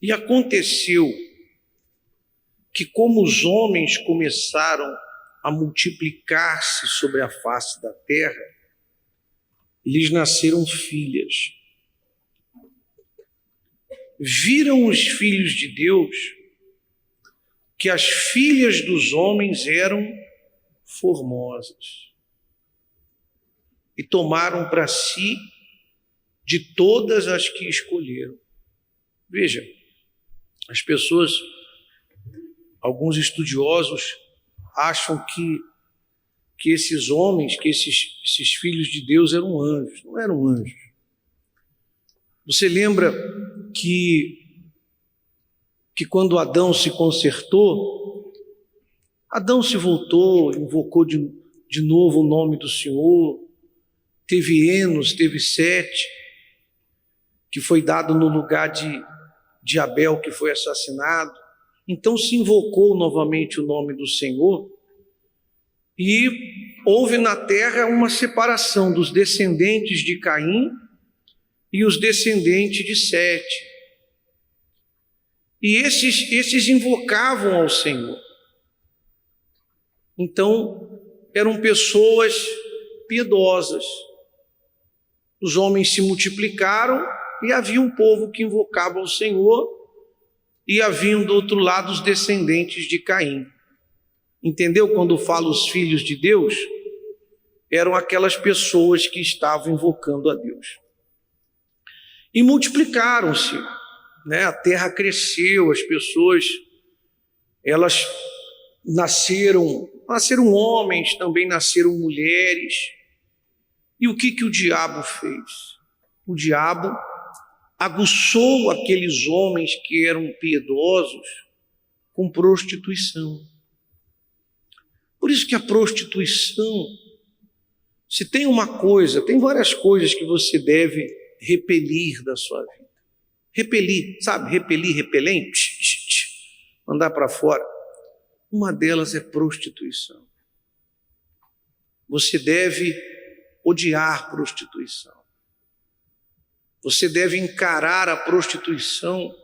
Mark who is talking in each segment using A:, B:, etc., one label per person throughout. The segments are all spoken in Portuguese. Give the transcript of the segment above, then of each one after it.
A: E aconteceu que, como os homens começaram a multiplicar-se sobre a face da terra, lhes nasceram filhas. Viram os filhos de Deus que as filhas dos homens eram formosas e tomaram para si de todas as que escolheram. Veja, as pessoas, alguns estudiosos acham que esses homens, que esses filhos de Deus eram anjos. Não eram anjos. Você lembra que quando Adão se consertou, Adão se voltou, invocou de novo o nome do Senhor, teve Enos, teve Sete, que foi dado no lugar de Abel, que foi assassinado. Então se invocou novamente o nome do Senhor e houve na terra uma separação dos descendentes de Caim e os descendentes de Sete. E esses invocavam ao Senhor. Então eram pessoas piedosas. Os homens se multiplicaram e havia um povo que invocava ao Senhor, e haviam do outro lado os descendentes de Caim. Entendeu? Quando falo os filhos de Deus, eram aquelas pessoas que estavam invocando a Deus. E multiplicaram-se, né? A terra cresceu, as pessoas, elas nasceram homens, também nasceram mulheres. E o que o diabo fez? O diabo aguçou aqueles homens que eram piedosos com prostituição. Por isso que a prostituição, se tem uma coisa, tem várias coisas que você deve repelir da sua vida. Repelir, sabe? Repelir, repelente, mandar para fora. Uma delas é prostituição. Você deve odiar prostituição. Você deve encarar a prostituição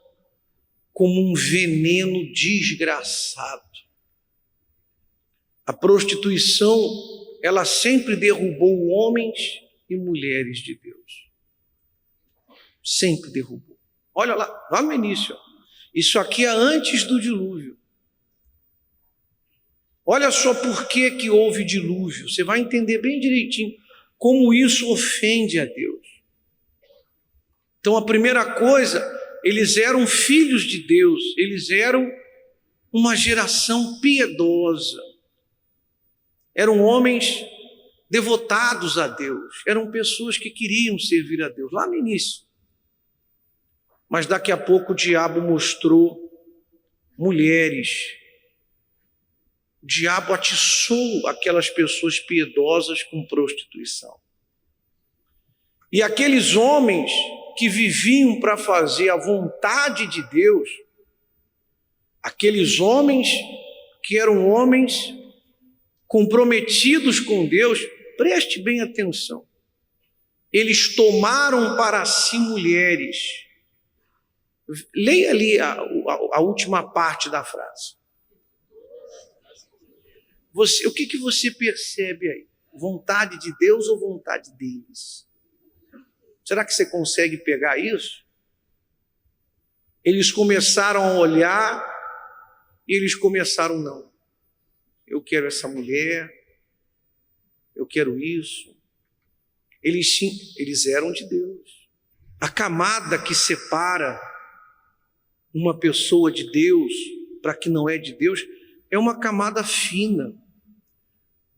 A: como um veneno desgraçado. A prostituição, ela sempre derrubou homens e mulheres de Deus. Sempre derrubou. Olha lá no início. Isso aqui é antes do dilúvio. Olha só por que houve dilúvio. Você vai entender bem direitinho como isso ofende a Deus. Então, a primeira coisa, eles eram filhos de Deus, eles eram uma geração piedosa, eram homens devotados a Deus, eram pessoas que queriam servir a Deus, lá no início. Mas daqui a pouco o diabo mostrou mulheres, o diabo atiçou aquelas pessoas piedosas com prostituição. E aqueles homens que viviam para fazer a vontade de Deus, aqueles homens que eram homens comprometidos com Deus, preste bem atenção, eles tomaram para si mulheres. Leia ali a última parte da frase. O que você percebe aí? Vontade de Deus ou vontade deles? Será que você consegue pegar isso? Eles começaram a olhar e eles começaram, não. Eu quero essa mulher, eu quero isso. Eles eram de Deus. A camada que separa uma pessoa de Deus para que não é de Deus é uma camada fina.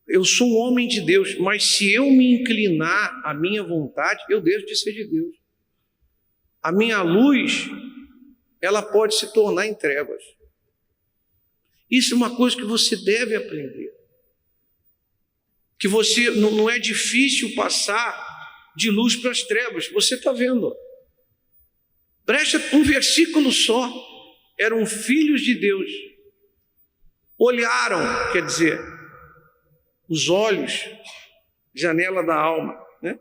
A: Eu sou um homem de Deus, mas se eu me inclinar à minha vontade, eu deixo de ser de Deus. A minha luz, ela pode se tornar em trevas. Isso é uma coisa que você deve aprender. Que você, não é difícil passar de luz para as trevas. Você está vendo. Presta um versículo só. Eram filhos de Deus. Olharam, quer dizer, os olhos, janela da alma, né?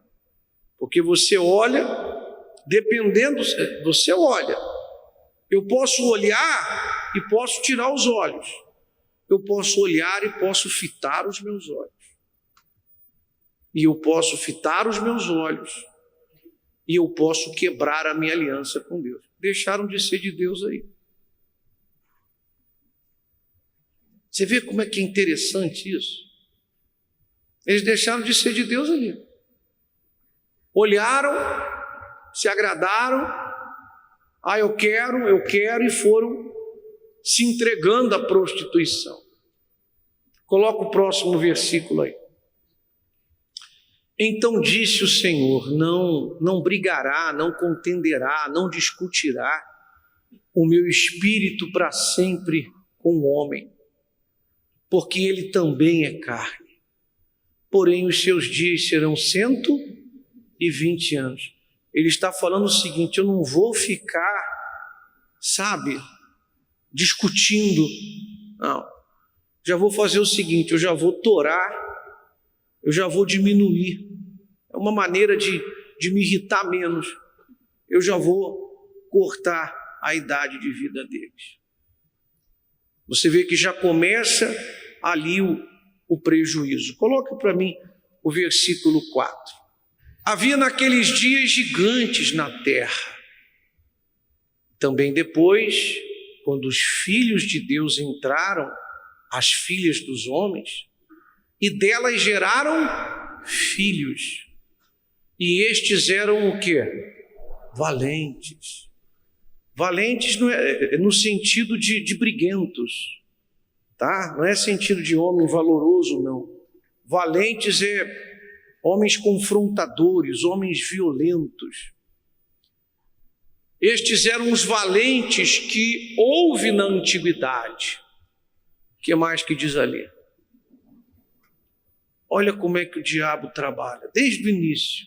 A: Porque você olha, dependendo, você olha. Eu posso olhar e posso tirar os olhos. Eu posso olhar e posso fitar os meus olhos. E eu posso fitar os meus olhos. E eu posso quebrar a minha aliança com Deus. Deixaram de ser de Deus aí. Você vê como é que é interessante isso? Eles deixaram de ser de Deus ali. Olharam, se agradaram, eu quero, e foram se entregando à prostituição. Coloca o próximo versículo aí. Então disse o Senhor: não brigará, não contenderá, não discutirá o meu espírito para sempre com o homem, porque ele também é carne. Porém, os seus dias serão 120 anos. Ele está falando o seguinte: eu não vou ficar, discutindo. Não. Já vou fazer o seguinte: eu já vou torar, eu já vou diminuir. É uma maneira de me irritar menos. Eu já vou cortar a idade de vida deles. Você vê que já começa ali o prejuízo. Coloca para mim o versículo 4. Havia naqueles dias gigantes na terra. Também depois, quando os filhos de Deus entraram, as filhas dos homens, e delas geraram filhos. E estes eram o quê? Valentes. Valentes no sentido de briguentos, tá? Não é sentido de homem valoroso, não. Valentes é homens confrontadores, homens violentos. Estes eram os valentes que houve na antiguidade. O que mais que diz ali? Olha como é que o diabo trabalha, desde o início.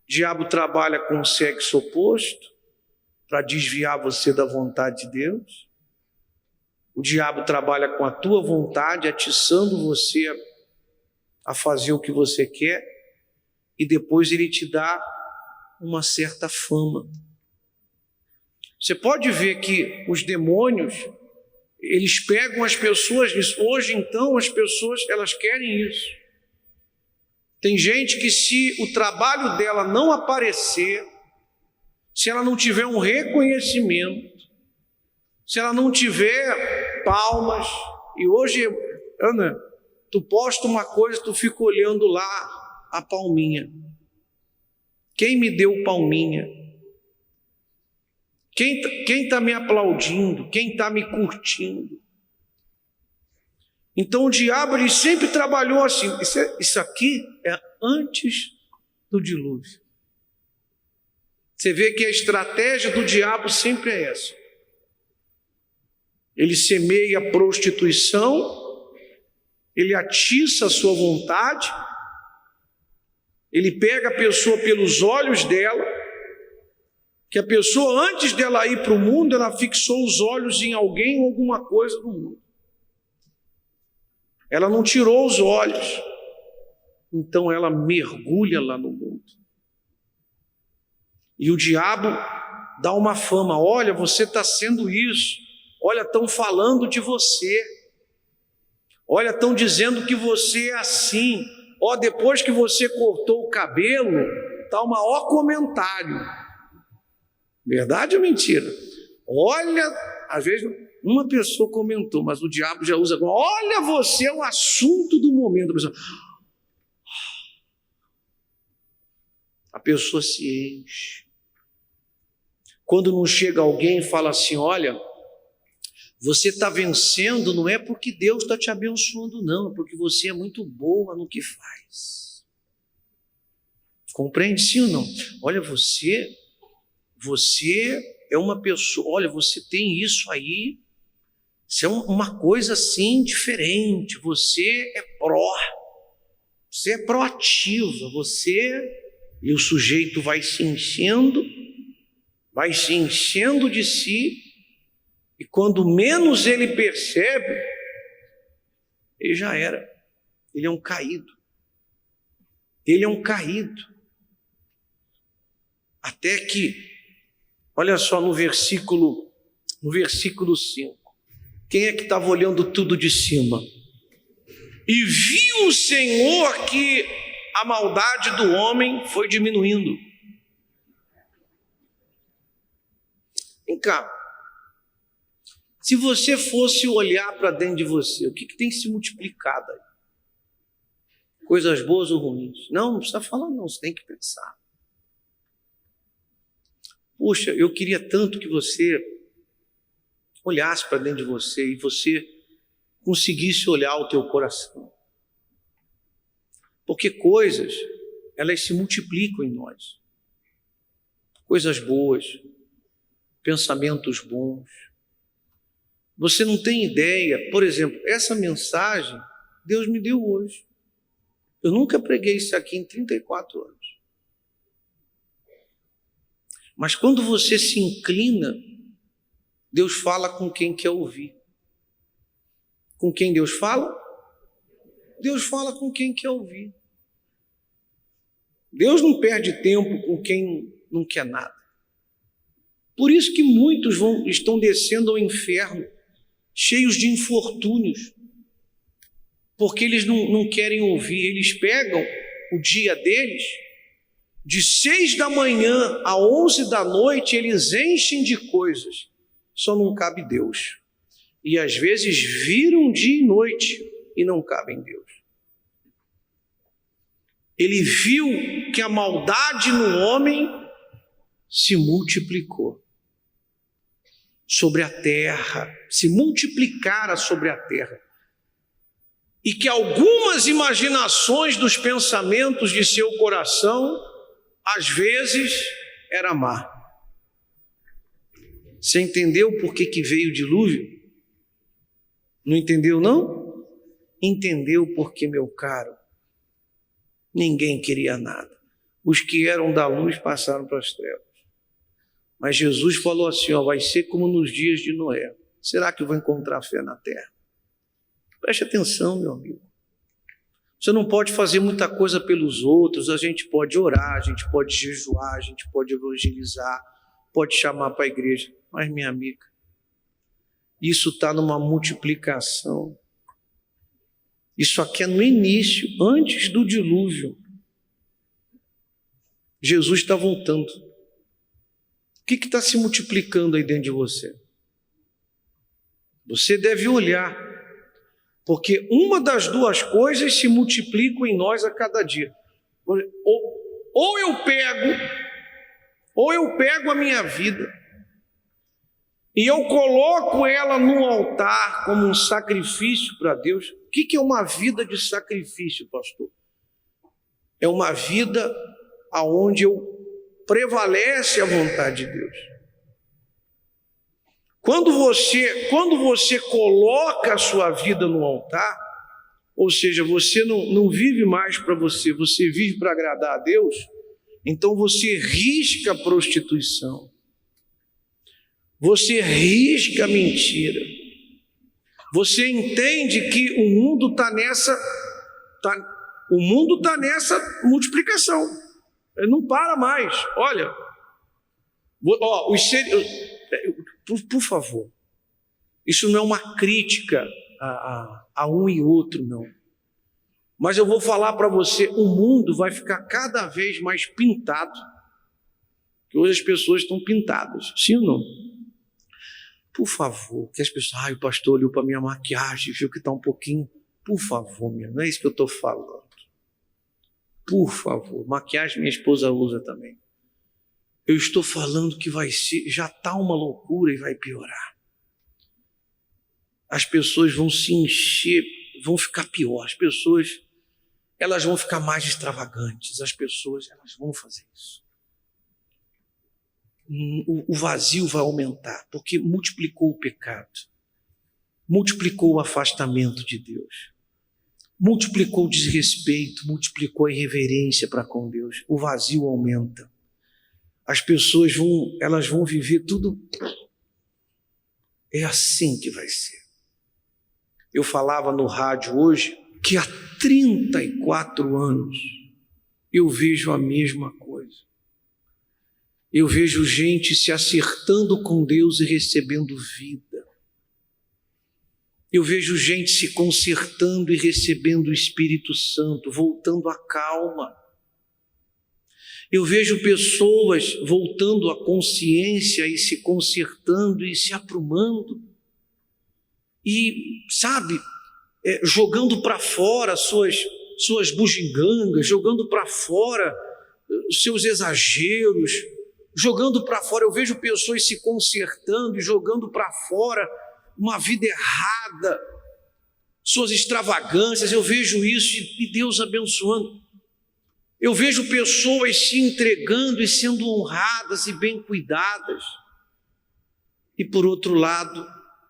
A: O diabo trabalha com o sexo oposto, para desviar você da vontade de Deus. O diabo trabalha com a tua vontade, atiçando você a fazer o que você quer, e depois ele te dá uma certa fama. Você pode ver que os demônios, eles pegam as pessoas nisso. Hoje, então, as pessoas, elas querem isso. Tem gente que, se o trabalho dela não aparecer, se ela não tiver um reconhecimento, se ela não tiver palmas, e hoje, Ana, tu posta uma coisa, tu fica olhando lá a palminha. Quem me deu palminha? Quem está me aplaudindo? Quem está me curtindo? Então o diabo, ele sempre trabalhou assim. Isso aqui é antes do dilúvio. Você vê que a estratégia do diabo sempre é essa. Ele semeia a prostituição, ele atiça a sua vontade, ele pega a pessoa pelos olhos dela, que a pessoa, antes dela ir para o mundo, ela fixou os olhos em alguém ou alguma coisa do mundo. Ela não tirou os olhos, então ela mergulha lá no mundo. E o diabo dá uma fama: olha, você está sendo isso, olha, estão falando de você, olha, estão dizendo que você é assim, depois que você cortou o cabelo, está o maior comentário. Verdade ou mentira? Olha, às vezes uma pessoa comentou, mas o diabo já usa: olha, você é o assunto do momento. A pessoa se enche. Quando não chega alguém e fala assim: olha, você está vencendo, não é porque Deus está te abençoando, não, é porque você é muito boa no que faz. Compreende, sim ou não? Olha, você é uma pessoa, olha, você tem isso aí, isso é uma coisa assim diferente, você é proativa, e o sujeito vai se enchendo de si, e quando menos ele percebe, ele já era, ele é um caído, até que Olha só no versículo 5. Quem é que estava olhando tudo de cima? E viu o Senhor que a maldade do homem foi diminuindo. Vem cá. Se você fosse olhar para dentro de você, o que tem se multiplicado aí? Coisas boas ou ruins? Não precisa falar não, você tem que pensar. Puxa, eu queria tanto que você olhasse para dentro de você e você conseguisse olhar o teu coração. Porque coisas, elas se multiplicam em nós. Coisas boas, pensamentos bons. Você não tem ideia, por exemplo, essa mensagem Deus me deu hoje. Eu nunca preguei isso aqui em 34 anos. Mas quando você se inclina, Deus fala com quem quer ouvir. Com quem Deus fala? Deus fala com quem quer ouvir. Deus não perde tempo com quem não quer nada. Por isso que muitos estão descendo ao inferno, cheios de infortúnios, porque eles não querem ouvir. Eles pegam o dia deles, de 6 da manhã a 11 da noite, eles enchem de coisas, só não cabe Deus. E às vezes viram dia e noite e não cabe em Deus. Ele viu que a maldade no homem se multiplicou sobre a terra, se multiplicara sobre a terra, e que algumas imaginações dos pensamentos de seu coração, às vezes, era má. Você entendeu por que veio o dilúvio? Não entendeu, não? Entendeu porque, meu caro, ninguém queria nada. Os que eram da luz passaram para as trevas. Mas Jesus falou assim, vai ser como nos dias de Noé. Será que eu vou encontrar fé na terra? Preste atenção, meu amigo. Você não pode fazer muita coisa pelos outros, a gente pode orar, a gente pode jejuar, a gente pode evangelizar, pode chamar para a igreja. Mas, minha amiga, isso está numa multiplicação. Isso aqui é no início, antes do dilúvio. Jesus está voltando. O que está se multiplicando aí dentro de você? Você deve olhar, porque uma das duas coisas se multiplicam em nós a cada dia. Ou eu pego a minha vida e eu coloco ela no altar como um sacrifício para Deus. O que é uma vida de sacrifício, pastor? É uma vida aonde prevalece a vontade de Deus. Quando você coloca a sua vida no altar, ou seja, você não vive mais para você vive para agradar a Deus, então você risca a prostituição, você risca a mentira, você entende que o mundo está nessa multiplicação. Ele não para mais. Olha, por favor, isso não é uma crítica a um e outro, não. Mas eu vou falar para você, o mundo vai ficar cada vez mais pintado, que hoje as pessoas estão pintadas, sim ou não? Por favor, que as pessoas, o pastor olhou para minha maquiagem, viu que está um pouquinho, por favor, não é isso que eu estou falando. Por favor, maquiagem minha esposa usa também. Eu estou falando que já está uma loucura e vai piorar. As pessoas vão se encher, vão ficar pior. As pessoas, elas vão ficar mais extravagantes. As pessoas, elas vão fazer isso. O vazio vai aumentar, porque multiplicou o pecado, multiplicou o afastamento de Deus, multiplicou o desrespeito, multiplicou a irreverência para com Deus. O vazio aumenta. As pessoas vão viver tudo. É assim que vai ser. Eu falava no rádio hoje que há 34 anos eu vejo a mesma coisa. Eu vejo gente se acertando com Deus e recebendo vida. Eu vejo gente se consertando e recebendo o Espírito Santo, voltando à calma. Eu vejo pessoas voltando à consciência e se consertando e se aprumando. E, sabe, jogando para fora suas bugigangas, jogando para fora seus exageros, jogando para fora. Eu vejo pessoas se consertando e jogando para fora uma vida errada, suas extravagâncias. Eu vejo isso e Deus abençoando. Eu vejo pessoas se entregando e sendo honradas e bem cuidadas. E por outro lado,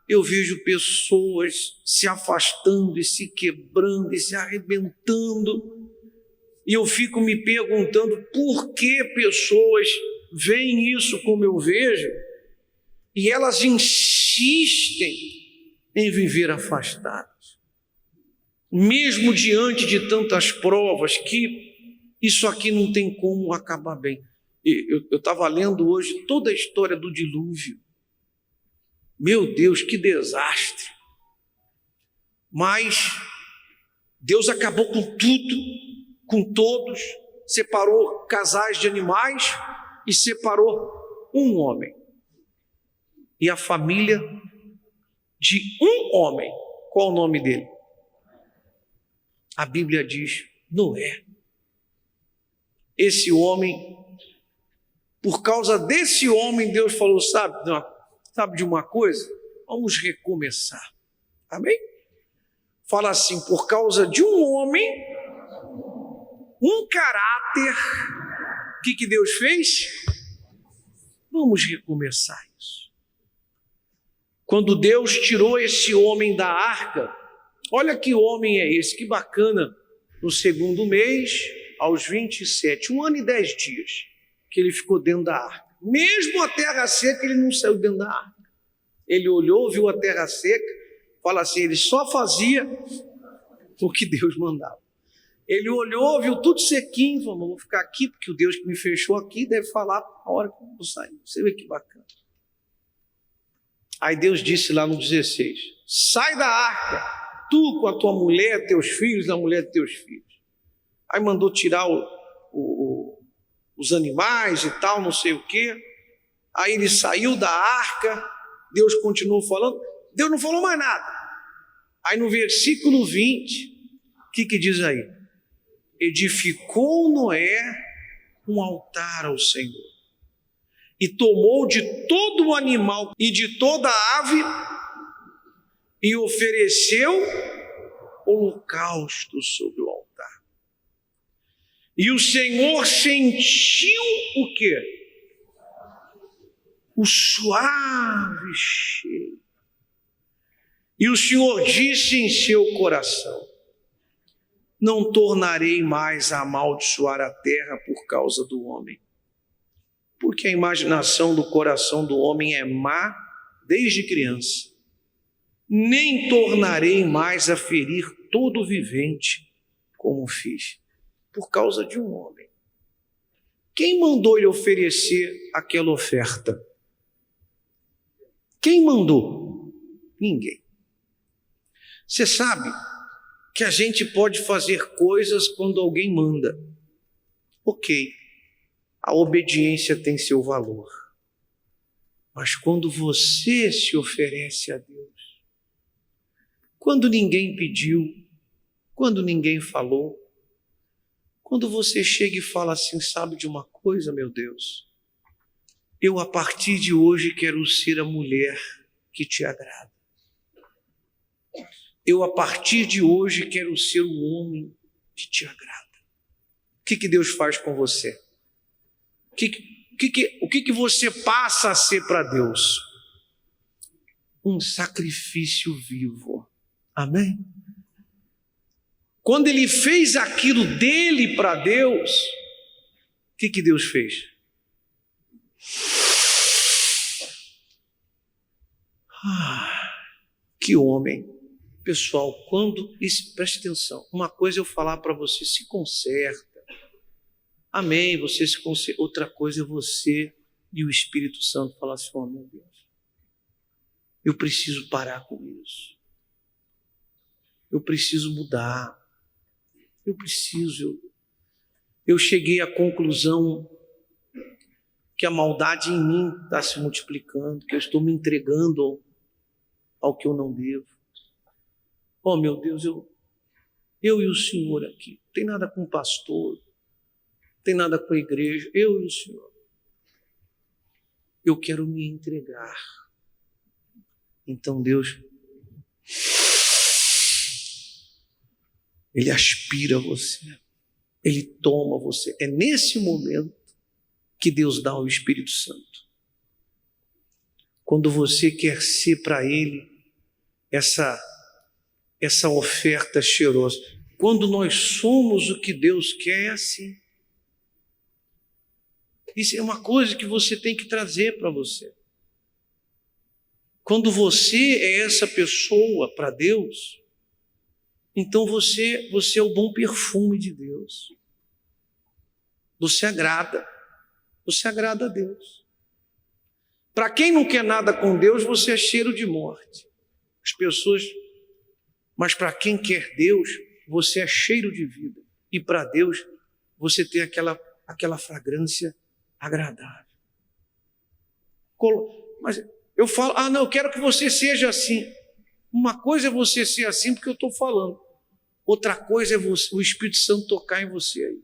A: eu vejo pessoas se afastando e se quebrando e se arrebentando. E eu fico me perguntando por que pessoas veem isso como eu vejo e elas insistem em viver afastadas, mesmo diante de tantas provas, que isso aqui não tem como acabar bem. Eu estava lendo hoje toda a história do dilúvio. Meu Deus, que desastre! Mas Deus acabou com tudo, com todos, separou casais de animais e separou um homem. E a família de um homem, qual o nome dele? A Bíblia diz Noé. Esse homem, por causa desse homem, Deus falou, sabe de uma coisa? Vamos recomeçar. Amém? Fala assim, por causa de um homem, um caráter, o que Deus fez? Vamos recomeçar isso. Quando Deus tirou esse homem da arca, olha que homem é esse, que bacana, no segundo mês, aos 27, 1 ano e 10 dias, que ele ficou dentro da arca. Mesmo a terra seca, ele não saiu dentro da arca. Ele olhou, viu a terra seca, fala assim, ele só fazia o que Deus mandava. Ele olhou, viu tudo sequinho, falou, vou ficar aqui, porque o Deus que me fechou aqui deve falar a hora que eu vou sair. Você vê que bacana. Aí Deus disse lá no 16, sai da arca, tu com a tua mulher, teus filhos, a mulher de teus filhos. Aí mandou tirar os animais e tal, não sei o quê. Aí ele saiu da arca, Deus continuou falando, Deus não falou mais nada. Aí no versículo 20, o que diz aí? Edificou Noé um altar ao Senhor e tomou de todo o animal e de toda a ave e ofereceu holocausto sobre o altar. E o Senhor sentiu o quê? O suave cheiro. E o Senhor disse em seu coração, não tornarei mais a amaldiçoar a terra por causa do homem, porque a imaginação do coração do homem é má desde criança. Nem tornarei mais a ferir todo vivente, como fiz, por causa de um homem. Quem mandou lhe oferecer aquela oferta? Quem mandou? Ninguém. Você sabe que a gente pode fazer coisas quando alguém manda. Ok, a obediência tem seu valor. Mas quando você se oferece a Deus, quando ninguém pediu, quando ninguém falou, quando você chega e fala assim, sabe de uma coisa, meu Deus? Eu a partir de hoje quero ser a mulher que te agrada. Eu a partir de hoje quero ser o homem que te agrada. O que Deus faz com você? O que você passa a ser para Deus? Um sacrifício vivo. Amém? Quando ele fez aquilo dele para Deus, o que Deus fez? Que homem. Pessoal, preste atenção, uma coisa eu falar para você, se conserta. Amém, você se conserta. Outra coisa é você E o Espírito Santo fala assim: oh, meu Deus, eu preciso parar com isso. Eu preciso mudar. Eu cheguei à conclusão que a maldade em mim está se multiplicando, que eu estou me entregando ao que eu não devo. Oh, meu Deus, eu e o Senhor aqui, não tem nada com o pastor, não tem nada com a igreja, eu e o Senhor. Eu quero me entregar. Então Deus, Ele aspira você, Ele toma você. É nesse momento que Deus dá o Espírito Santo. Quando você quer ser para Ele essa oferta cheirosa. Quando nós somos o que Deus quer, é assim. Isso é uma coisa que você tem que trazer para você. Quando você é essa pessoa para Deus, então você é o bom perfume de Deus. Você agrada a Deus. Para quem não quer nada com Deus, você é cheiro de morte. Mas para quem quer Deus, você é cheiro de vida. E para Deus, você tem aquela fragrância agradável. Mas eu falo, não, eu quero que você seja assim. Uma coisa é você ser assim porque eu estou falando. Outra coisa é o Espírito Santo tocar em você aí.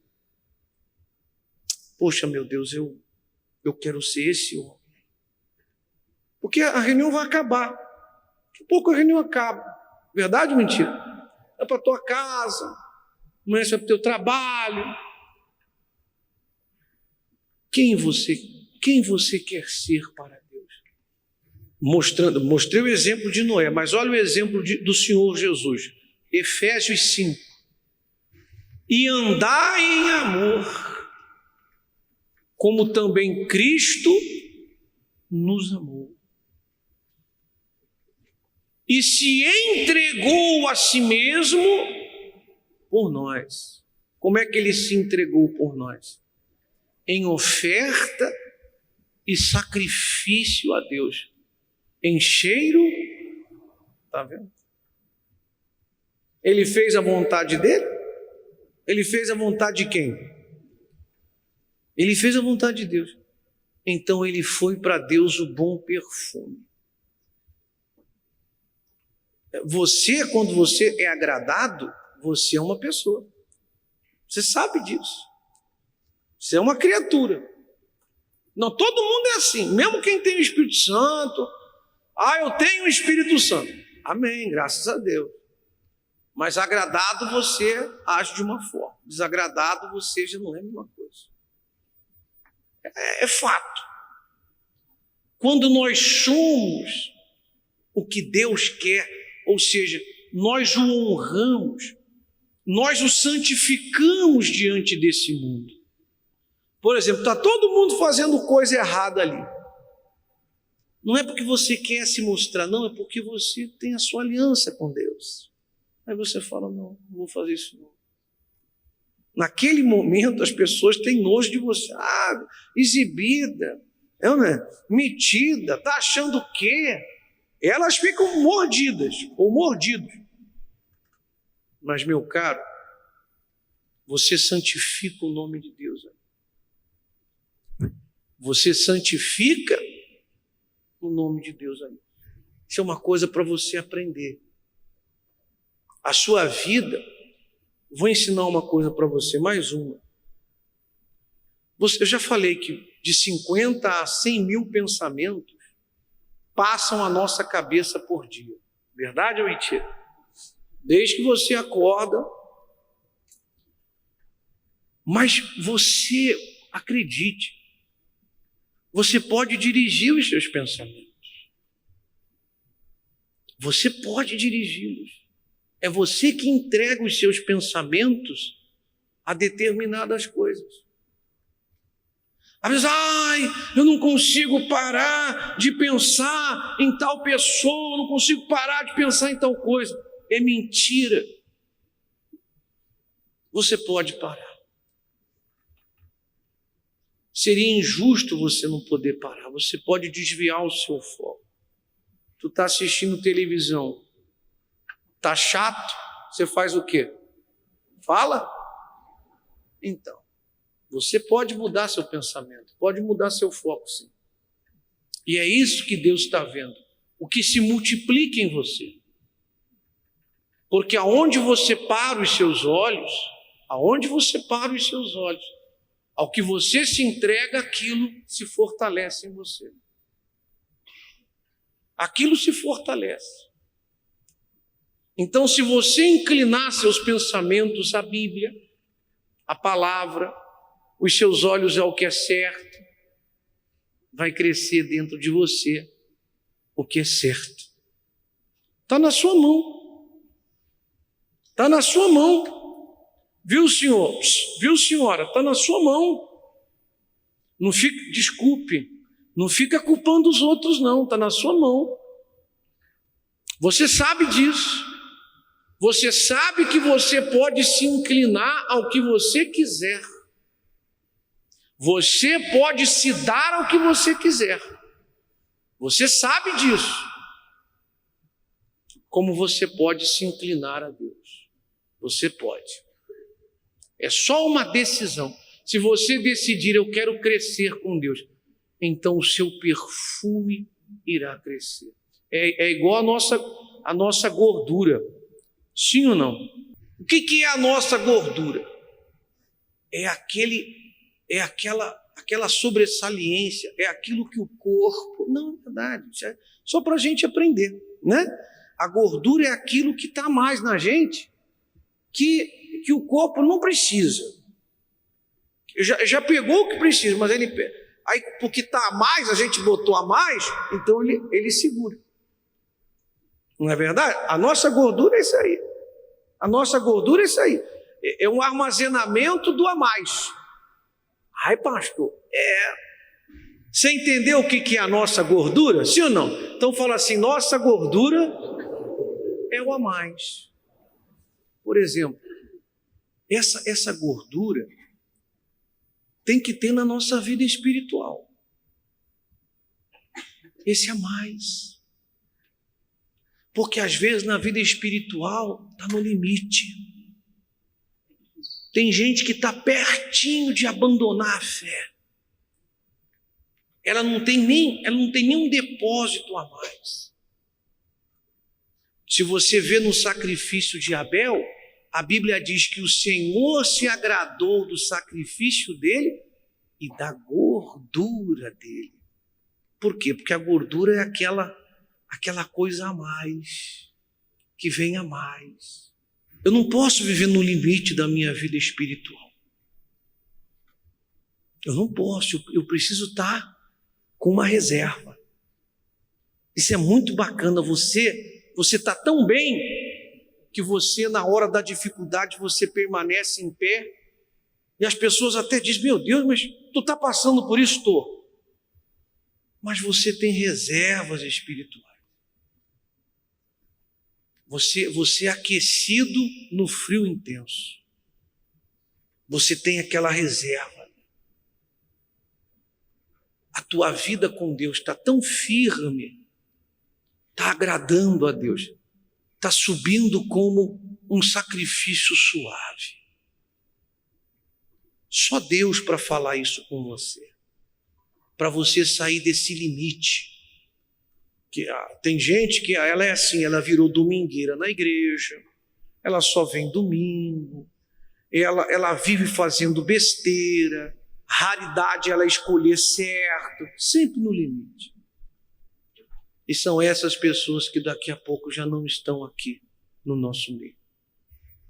A: Poxa, meu Deus, eu quero ser esse homem. Porque a reunião vai acabar. Daqui a pouco a reunião acaba. Verdade ou mentira? É para a tua casa, amanhã é para o teu trabalho. Quem você quer ser para Deus? Mostrei o exemplo de Noé, mas olha o exemplo do Senhor Jesus. Efésios 5. E andai em amor, como também Cristo nos amou. E se entregou a si mesmo por nós. Como é que ele se entregou por nós? Em oferta e sacrifício a Deus. Em cheiro, está vendo? Ele fez a vontade dele? Ele fez a vontade de quem? Ele fez a vontade de Deus. Então ele foi para Deus o bom perfume. Quando você é agradado, você é uma pessoa. Você sabe disso. Você é uma criatura. Não, todo mundo é assim. Mesmo quem tem o Espírito Santo. Eu tenho o Espírito Santo. Amém, graças a Deus. Mas agradado você age de uma forma. Desagradado você já não é a mesma coisa. É fato. Quando nós somos o que Deus quer, ou seja, nós o honramos, nós o santificamos diante desse mundo. Por exemplo, está todo mundo fazendo coisa errada ali. Não é porque você quer se mostrar, não, é porque você tem a sua aliança com Deus. Aí você fala, não vou fazer isso não. Naquele momento as pessoas têm nojo de você. Exibida, metida, está achando o quê? Elas ficam mordidas ou mordidos. Mas, meu caro, você santifica o nome de Deus. Você santifica o nome de Deus ali. Isso é uma coisa para você aprender. A sua vida, vou ensinar uma coisa para você, mais uma. Eu já falei que de 50 a 100 mil pensamentos passam a nossa cabeça por dia. Verdade ou mentira? Desde que você acorda. Mas você, acredite, você pode dirigir os seus pensamentos. Você pode dirigi-los. É você que entrega os seus pensamentos a determinadas coisas. Às vezes, eu não consigo parar de pensar em tal pessoa, eu não consigo parar de pensar em tal coisa. É mentira. Você pode parar. Seria injusto você não poder parar. Você pode desviar o seu foco. Tu está assistindo televisão, tá chato, você faz o quê? Fala? Então, você pode mudar seu pensamento, pode mudar seu foco, sim. E é isso que Deus está vendo, o que se multiplica em você. Porque aonde você para os seus olhos, ao que você se entrega, aquilo se fortalece em você. Aquilo se fortalece. Então, se você inclinar seus pensamentos à Bíblia, à palavra, os seus olhos ao que é certo, vai crescer dentro de você o que é certo. Está na sua mão. Está na sua mão. Viu, senhor? Viu, senhora? Está na sua mão. Não fica, desculpe, não fica culpando os outros, não. Está na sua mão. Você sabe disso. Você sabe que você pode se inclinar ao que você quiser. Você pode se dar ao que você quiser. Você sabe disso. Como você pode se inclinar a Deus. Você pode. É só uma decisão. Se você decidir, eu quero crescer com Deus, então o seu perfume irá crescer. É igual a nossa gordura. Sim ou não? O que é a nossa gordura? É aquela sobressaliência, é aquilo que o corpo... Não, é verdade, isso é só para a gente aprender, né? A gordura é aquilo que está mais na gente, que o corpo não precisa. Já pegou o que precisa, mas ele... Aí, porque está a mais, a gente botou a mais, então ele segura. Não é verdade? A nossa gordura é isso aí. A nossa gordura é isso aí. É um armazenamento do a mais. Ai, pastor, Você entendeu o que é a nossa gordura? Sim ou não? Então fala assim, nossa gordura é o a mais. Por exemplo, essa gordura tem que ter na nossa vida espiritual. Esse a mais. Porque às vezes na vida espiritual está no limite. Tem gente que está pertinho de abandonar a fé. Ela não tem nenhum depósito a mais. Se você vê no sacrifício de Abel, a Bíblia diz que o Senhor se agradou do sacrifício dele e da gordura dele. Por quê? Porque a gordura é aquela coisa a mais, que vem a mais. Eu não posso viver no limite da minha vida espiritual. Eu não posso, eu preciso estar com uma reserva. Isso é muito bacana, você está tão bem que você, na hora da dificuldade, você permanece em pé e as pessoas até dizem, meu Deus, mas tu está passando por isso? Estou. Mas você tem reservas espirituais. Você é aquecido no frio intenso. Você tem aquela reserva. A tua vida com Deus está tão firme, está agradando a Deus, está subindo como um sacrifício suave. Só Deus para falar isso com você, para você sair desse limite. Tem gente que ela é assim, ela virou domingueira na igreja, ela só vem domingo, ela vive fazendo besteira, raridade ela escolher certo, sempre no limite. E são essas pessoas que daqui a pouco já não estão aqui no nosso meio.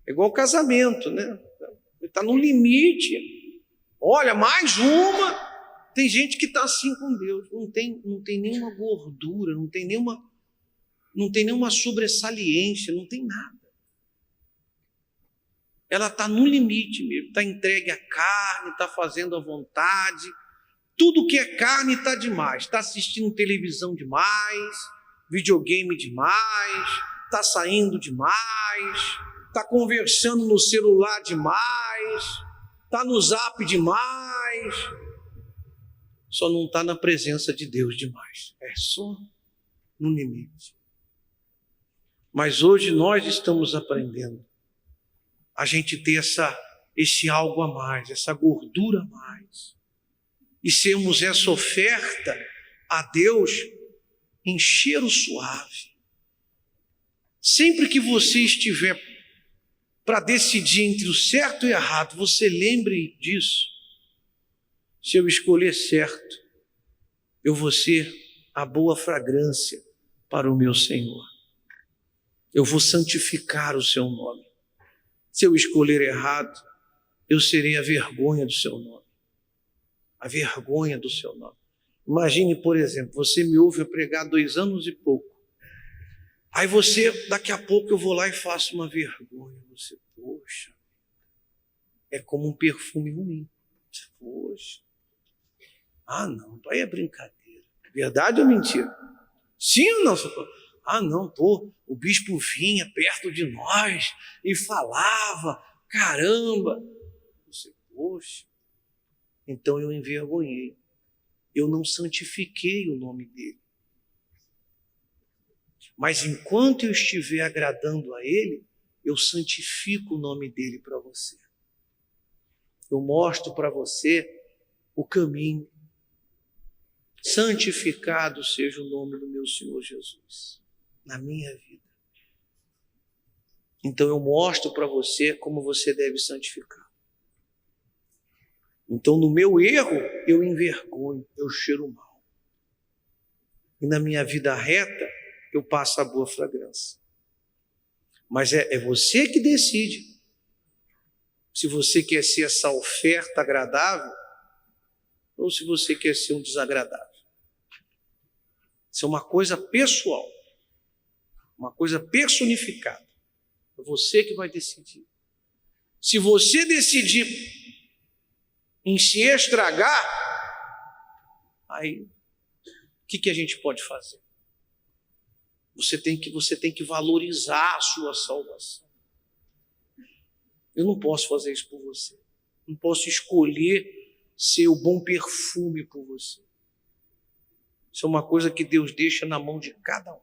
A: É igual casamento, né? Está no limite. Olha, mais uma. Tem gente que está assim com Deus, não tem nenhuma gordura, não tem nenhuma sobressaliência, não tem nada. Ela está no limite mesmo, está entregue à carne, está fazendo à vontade. Tudo que é carne está demais. Está assistindo televisão demais, videogame demais, está saindo demais, está conversando no celular demais, está no zap demais. só não está na presença de Deus demais. É só no limite. Mas hoje nós estamos aprendendo a gente ter esse algo a mais, essa gordura a mais. E sermos essa oferta a Deus em cheiro suave. Sempre que você estiver para decidir entre o certo e o errado, você lembre disso. Se eu escolher certo, eu vou ser a boa fragrância para o meu Senhor. Eu vou santificar o seu nome. Se eu escolher errado, eu serei a vergonha do seu nome. A vergonha do seu nome. Imagine, por exemplo, você me ouve pregar 2 anos e pouco. Aí daqui a pouco eu vou lá e faço uma vergonha. Você, poxa, é como um perfume ruim. Poxa. Ah, não, aí é brincadeira. Verdade ou mentira? Sim ou não? Ah, não, o bispo vinha perto de nós e falava, caramba. Você, poxa, então eu envergonhei. Eu não santifiquei o nome dele. Mas enquanto eu estiver agradando a ele, eu santifico o nome dele para você. Eu mostro para você o caminho. Santificado seja o nome do meu Senhor Jesus na minha vida. Então eu mostro para você como você deve santificar. Então no meu erro eu envergonho, eu cheiro mal. E na minha vida reta eu passo a boa fragrância. Mas é você que decide se você quer ser essa oferta agradável ou se você quer ser um desagradável. Isso é uma coisa pessoal, uma coisa personificada. É você que vai decidir. Se você decidir em se estragar, aí o que a gente pode fazer? Você tem que valorizar a sua salvação. Eu não posso fazer isso por você. Não posso escolher ser o bom perfume por você. Isso é uma coisa que Deus deixa na mão de cada um.